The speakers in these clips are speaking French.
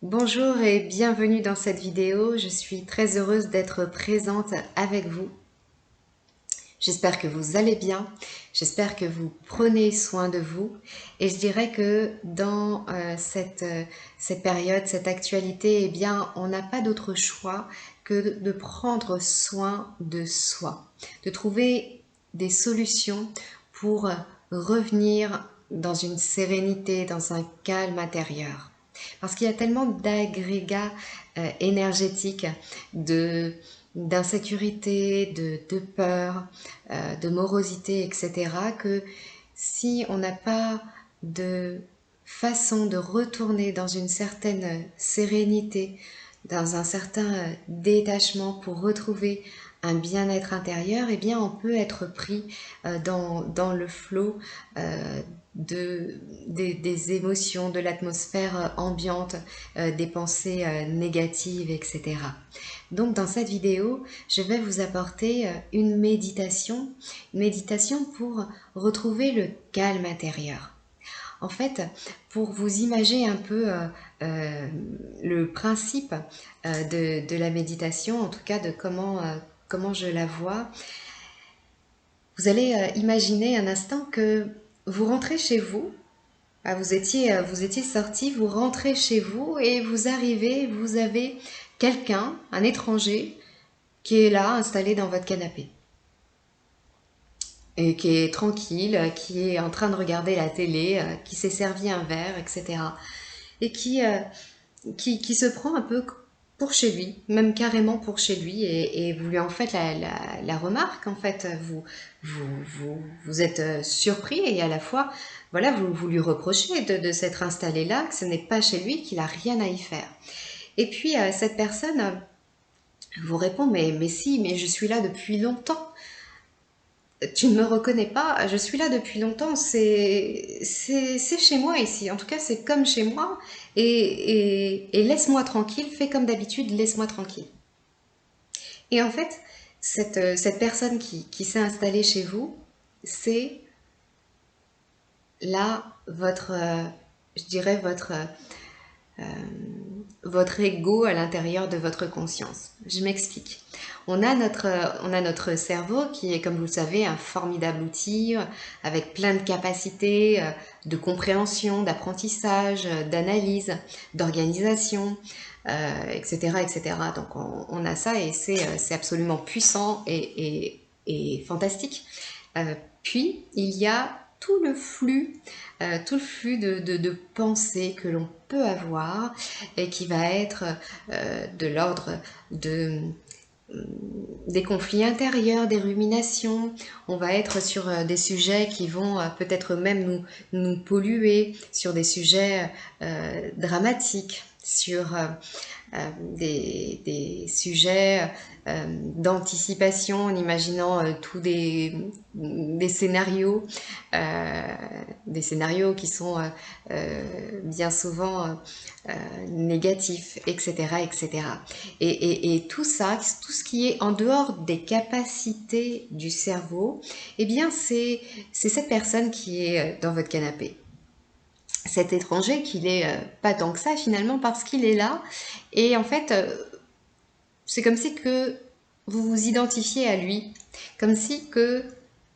Bonjour et bienvenue dans cette vidéo. Je suis très heureuse d'être présente avec vous. J'espère que vous allez bien, j'espère que vous prenez soin de vous et je dirais que dans cette période, cette actualité, eh bien, on n'a pas d'autre choix que de prendre soin de soi, de trouver des solutions pour revenir dans une sérénité, dans un calme intérieur. Parce qu'il y a tellement d'agrégats énergétiques, d'insécurité, de peur, de morosité, etc., que si on n'a pas de façon de retourner dans une certaine sérénité, dans un certain détachement pour retrouver un bien-être intérieur, eh bien on peut être pris dans le flot des émotions, de l'atmosphère ambiante, des pensées négatives, etc. Donc dans cette vidéo, je vais vous apporter une méditation pour retrouver le calme intérieur. En fait, pour vous imaginer un peu le principe de la méditation, en tout cas de comment je la vois, vous allez imaginer un instant que vous rentrez chez vous. Vous étiez sorti, vous rentrez chez vous et vous arrivez, vous avez quelqu'un, un étranger, qui est là, installé dans votre canapé. Et qui est tranquille, qui est en train de regarder la télé, qui s'est servi un verre, etc. Et qui se prend un peu pour chez lui, même carrément pour chez lui, et vous lui en faites la remarque, en fait, vous êtes surpris et à la fois, voilà, vous lui reprochez de s'être installé là, que ce n'est pas chez lui, qu'il n'a rien à y faire. Et puis cette personne vous répond, mais si, mais je suis là depuis longtemps. Tu ne me reconnais pas, je suis là depuis longtemps, c'est chez moi ici, en tout cas c'est comme chez moi, et laisse-moi tranquille, fais comme d'habitude, laisse-moi tranquille. Et en fait, cette personne qui s'est installée chez vous, c'est là je dirais votre ego à l'intérieur de votre conscience. Je m'explique. On a notre cerveau qui est, comme vous le savez, un formidable outil avec plein de capacités de compréhension, d'apprentissage, d'analyse, d'organisation, etc., etc. Donc on a ça et c'est absolument puissant et fantastique. Puis il y a tout le flux de pensées que l'on peut avoir et qui va être de l'ordre de des conflits intérieurs, des ruminations. On va être sur des sujets qui vont peut-être même nous polluer, sur des sujets dramatiques, sur des sujets d'anticipation en imaginant tous euh, des scénarios qui sont bien souvent négatifs, etc. etc. Et tout ça, tout ce qui est en dehors des capacités du cerveau, eh bien c'est cette personne qui est dans votre canapé. Cet étranger qu'il est pas tant que ça finalement parce qu'il est là et en fait c'est comme si que vous vous identifiez à lui, comme si que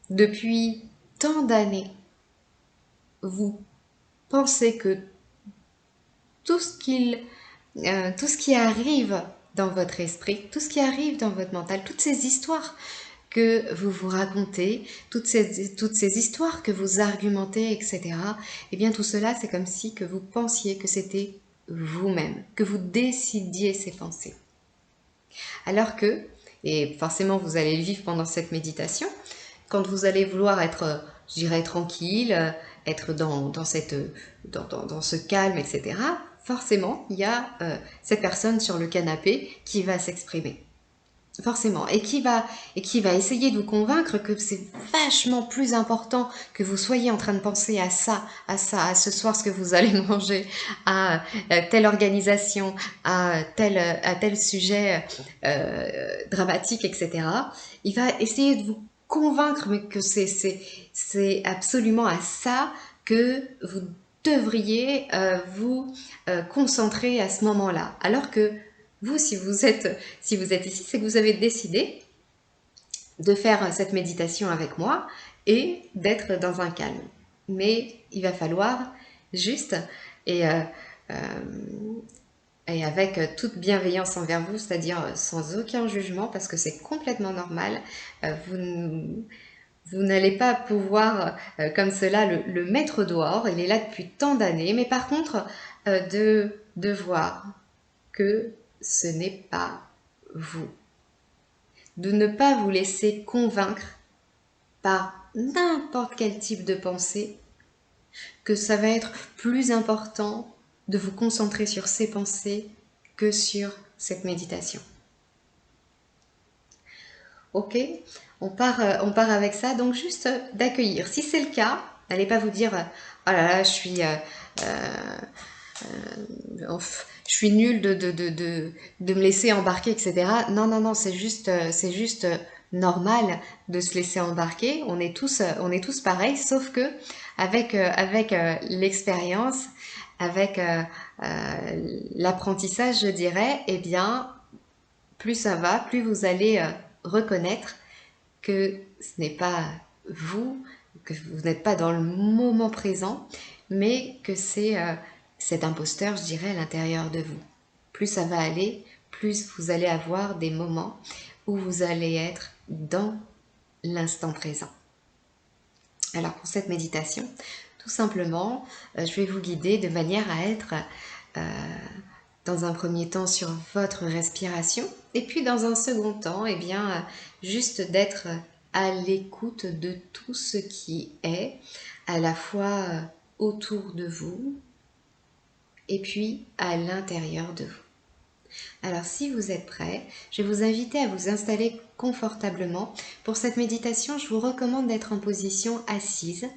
depuis tant d'années vous pensez que tout ce tout ce qui arrive dans votre esprit, tout ce qui arrive dans votre mental, toutes ces histoires que vous vous racontez, toutes ces histoires que vous argumentez, etc., eh bien tout cela, c'est comme si que vous pensiez que c'était vous-même, que vous décidiez ces pensées. Alors que, et forcément vous allez le vivre pendant cette méditation, quand vous allez vouloir être, je dirais, tranquille, être dans ce calme, etc., forcément, il y a cette personne sur le canapé qui va s'exprimer. Forcément. Et qui va essayer de vous convaincre que c'est vachement plus important que vous soyez en train de penser à ce soir ce que vous allez manger, à telle organisation, à tel sujet dramatique, etc. Il va essayer de vous convaincre mais que c'est absolument à ça que devriez vous concentrer à ce moment-là. Alors que vous, si vous êtes ici, c'est que vous avez décidé de faire cette méditation avec moi et d'être dans un calme. Mais il va falloir juste, et, euh, euh, et avec toute bienveillance envers vous, c'est-à-dire sans aucun jugement, parce que c'est complètement normal, vous n'allez pas pouvoir comme cela le mettre dehors, il est là depuis tant d'années, mais par contre, de voir que ce n'est pas vous. De ne pas vous laisser convaincre par n'importe quel type de pensée, que ça va être plus important de vous concentrer sur ces pensées que sur cette méditation. Ok, on part avec ça, donc juste d'accueillir. Si c'est le cas, n'allez pas vous dire oh là là, je suis nulle de me laisser embarquer, etc. Non, non, non, c'est juste normal de se laisser embarquer. On est tous pareils, sauf que avec l'expérience, avec l'apprentissage, je dirais, eh bien, plus ça va, plus vous allez reconnaître que ce n'est pas vous, que vous n'êtes pas dans le moment présent, mais que c'est cet imposteur, je dirais, à l'intérieur de vous. Plus ça va aller, plus vous allez avoir des moments où vous allez être dans l'instant présent. Alors pour cette méditation, tout simplement, je vais vous guider de manière à être dans un premier temps sur votre respiration et puis dans un second temps, eh bien, juste d'être à l'écoute de tout ce qui est à la fois autour de vous et puis à l'intérieur de vous. Alors si vous êtes prêt, je vais vous inviter à vous installer confortablement. Pour cette méditation, je vous recommande d'être en position assise.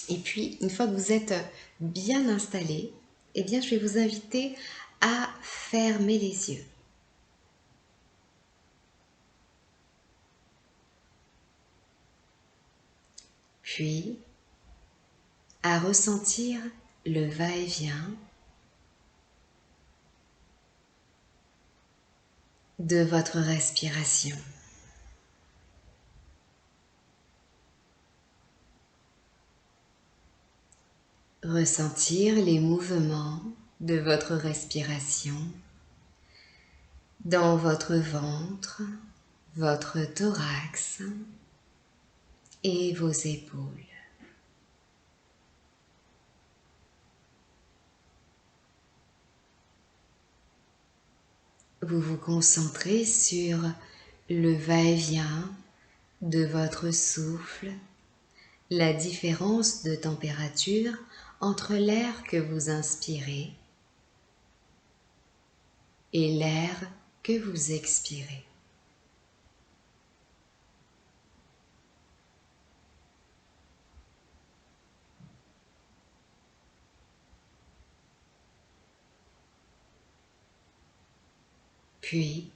Et puis, une fois que vous êtes bien installé, eh bien, je vais vous inviter à fermer les yeux. Puis, à ressentir le va-et-vient de votre respiration. Ressentir les mouvements de votre respiration dans votre ventre, votre thorax et vos épaules. Vous vous concentrez sur le va-et-vient de votre souffle, la différence de température entre l'air que vous inspirez et l'air que vous expirez. Puis,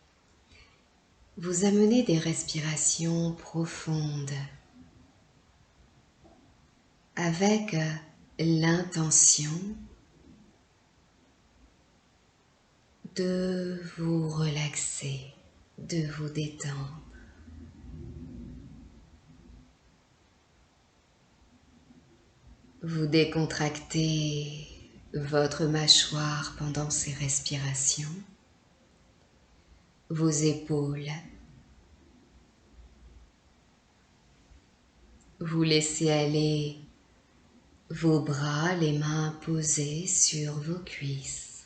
vous amenez des respirations profondes avec l'intention de vous relaxer, de vous détendre. Vous décontractez votre mâchoire pendant ces respirations, vos épaules. Vous laissez aller vos bras, les mains posées sur vos cuisses.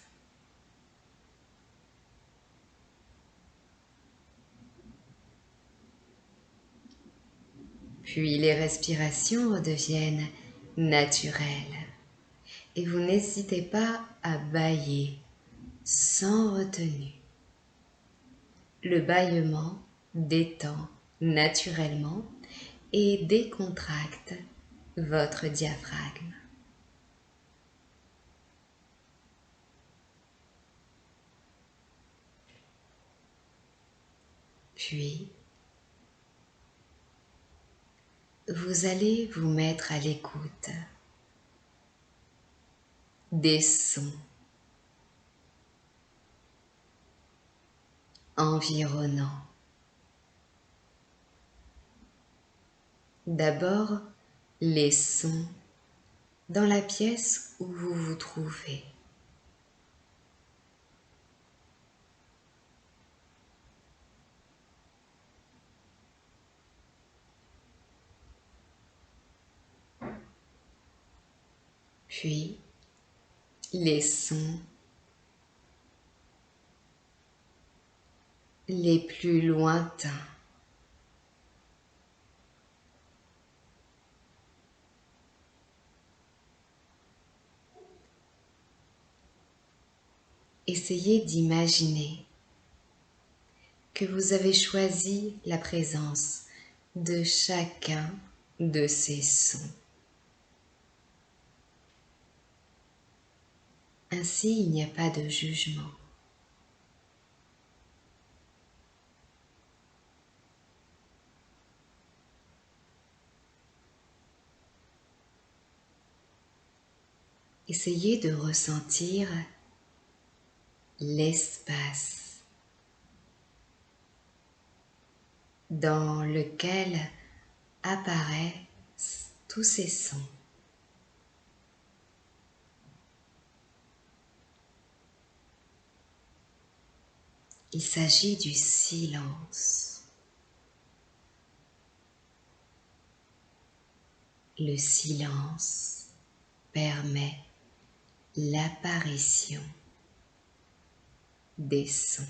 Puis les respirations redeviennent naturelles et vous n'hésitez pas à bâiller sans retenue. Le bâillement détend naturellement et décontracte votre diaphragme. Puis, vous allez vous mettre à l'écoute des sons environnants. D'abord, les sons dans la pièce où vous vous trouvez. Puis, les sons les plus lointains. Essayez d'imaginer que vous avez choisi la présence de chacun de ces sons. Ainsi, il n'y a pas de jugement. Essayez de ressentir l'espace dans lequel apparaissent tous ces sons. Il s'agit du silence. Le silence permet l'apparition des sons.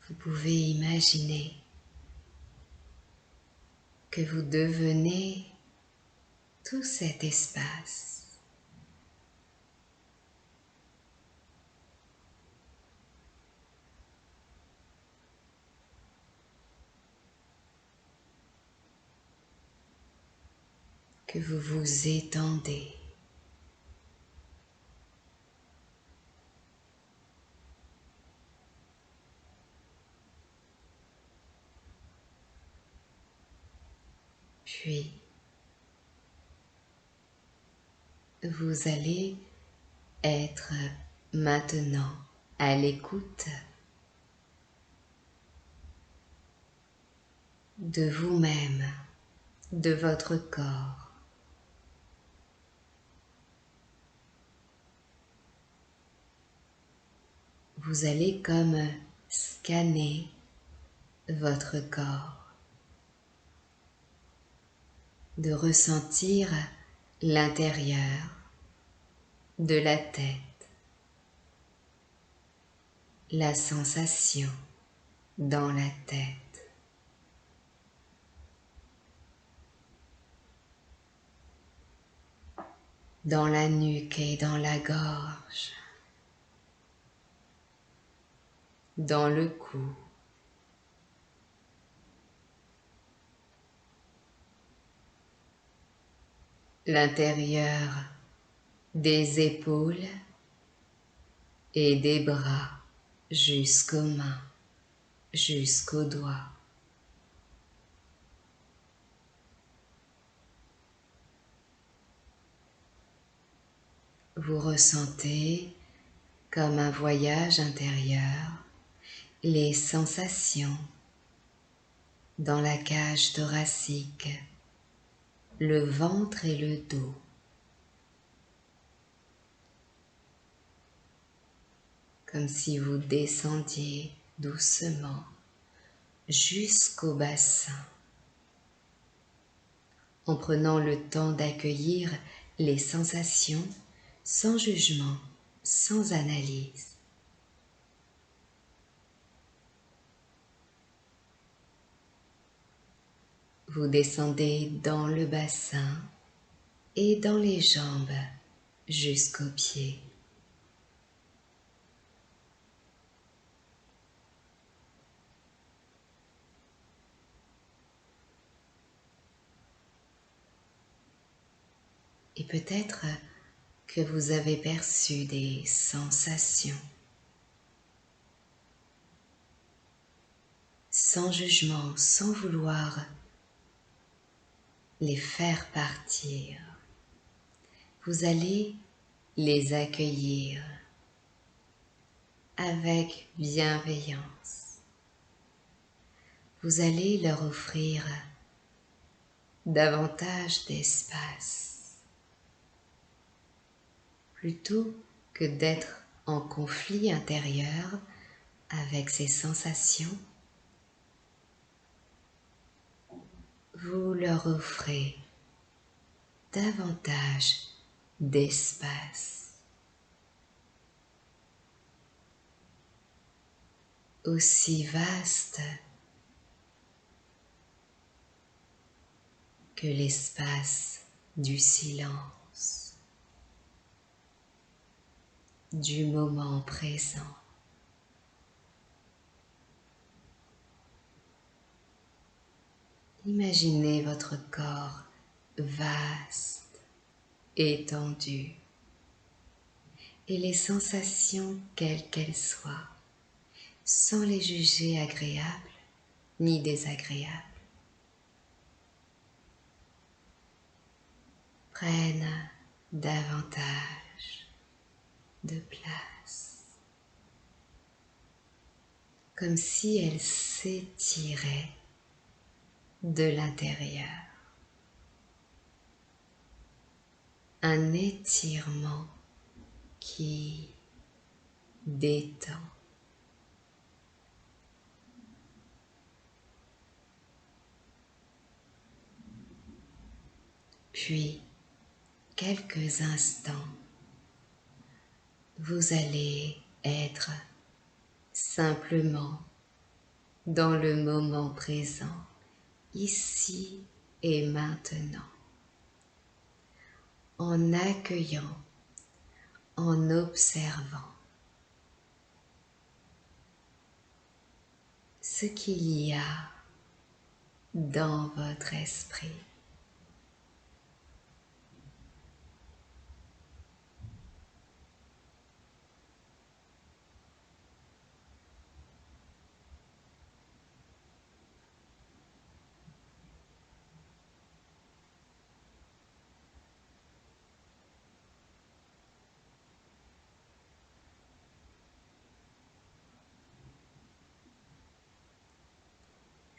Vous pouvez imaginer que vous devenez tout cet espace. Que vous vous étendez. Puis, vous allez être maintenant à l'écoute de vous-même, de votre corps. Vous allez comme scanner votre corps, de ressentir l'intérieur de la tête, la sensation dans la tête. Dans la nuque et dans la gorge, dans le cou, l'intérieur des épaules et des bras jusqu'aux mains, jusqu'aux doigts. Vous ressentez comme un voyage intérieur les sensations dans la cage thoracique, le ventre et le dos. Comme si vous descendiez doucement jusqu'au bassin, en prenant le temps d'accueillir les sensations sans jugement, sans analyse. Vous descendez dans le bassin et dans les jambes jusqu'aux pieds. Et peut-être que vous avez perçu des sensations sans jugement, sans vouloir les faire partir. Vous allez les accueillir avec bienveillance. Vous allez leur offrir davantage d'espace. Plutôt que d'être en conflit intérieur avec ces sensations, vous leur offrez davantage d'espace. Aussi vaste que l'espace du silence, du moment présent. Imaginez votre corps vaste, étendu, et les sensations quelles qu'elles soient, sans les juger agréables ni désagréables, prennent davantage de place, comme si elles s'étiraient de l'intérieur. Un étirement qui détend. Puis, quelques instants, vous allez être simplement dans le moment présent, ici et maintenant, en accueillant, en observant ce qu'il y a dans votre esprit.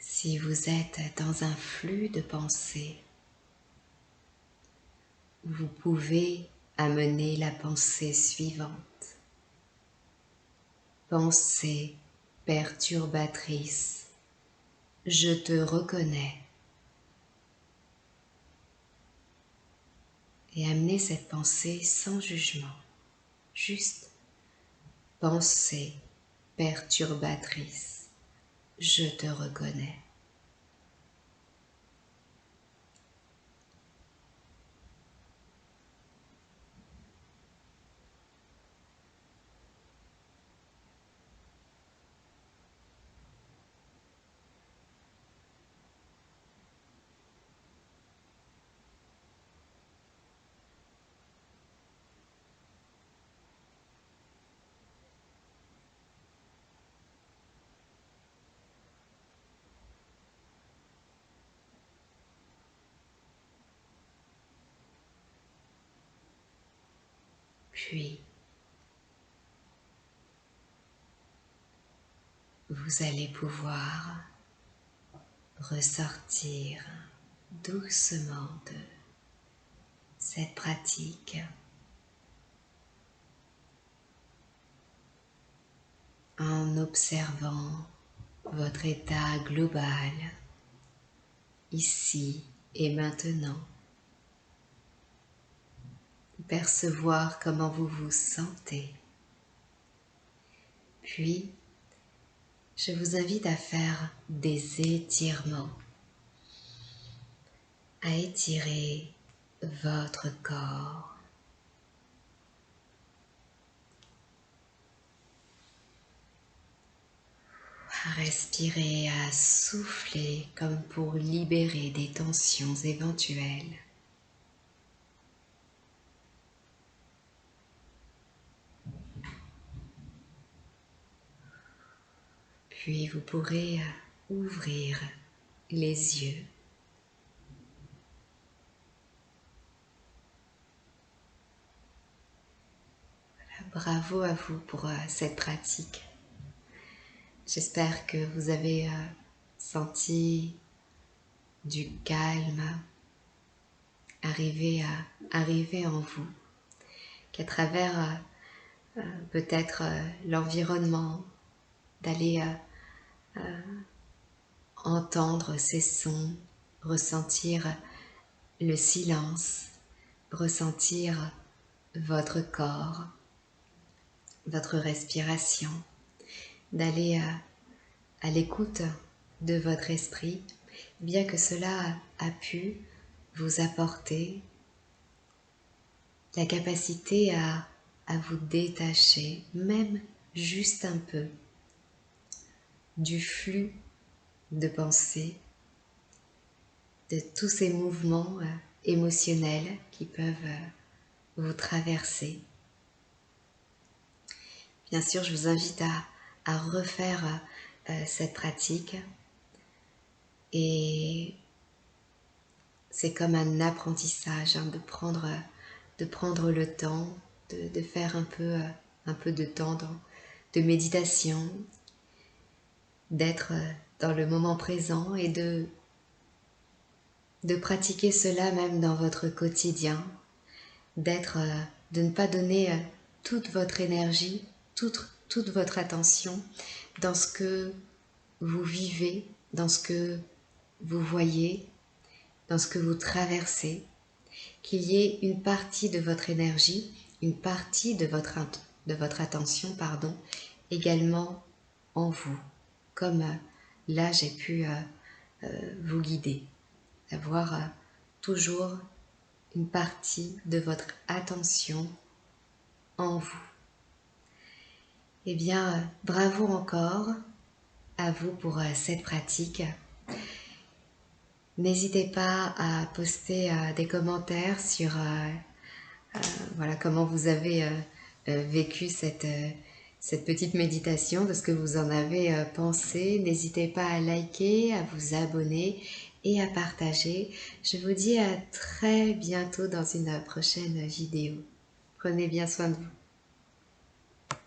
Si vous êtes dans un flux de pensée, vous pouvez amener la pensée suivante. Pensée perturbatrice, je te reconnais. Et amener cette pensée sans jugement, juste pensée perturbatrice, je te reconnais. Puis, vous allez pouvoir ressortir doucement de cette pratique en observant votre état global ici et maintenant. Percevoir comment vous vous sentez. Puis, je vous invite à faire des étirements, à étirer votre corps. À respirer, à souffler comme pour libérer des tensions éventuelles. Puis vous pourrez ouvrir les yeux. Bravo à vous pour cette pratique. J'espère que vous avez senti du calme arriver en vous, qu'à travers peut-être l'environnement, d'aller entendre ces sons, ressentir le silence, ressentir votre corps, votre respiration, d'aller à l'écoute de votre esprit, bien que cela a pu vous apporter la capacité à vous détacher, même juste un peu, du flux de pensée, de tous ces mouvements émotionnels qui peuvent vous traverser. Bien sûr, je vous invite à refaire cette pratique et c'est comme un apprentissage de prendre le temps, de faire un peu de temps de méditation, d'être dans le moment présent et de pratiquer cela même dans votre quotidien, de ne pas donner toute votre énergie, toute votre attention dans ce que vous vivez, dans ce que vous voyez, dans ce que vous traversez, qu'il y ait une partie de votre énergie, une partie de votre attention, également en vous, comme là j'ai pu vous guider, avoir toujours une partie de votre attention en vous. Eh bien, bravo encore à vous pour cette pratique. N'hésitez pas à poster des commentaires sur voilà, comment vous avez vécu cette petite méditation, de ce que vous en avez pensé. N'hésitez pas à liker, à vous abonner et à partager. Je vous dis à très bientôt dans une prochaine vidéo. Prenez bien soin de vous.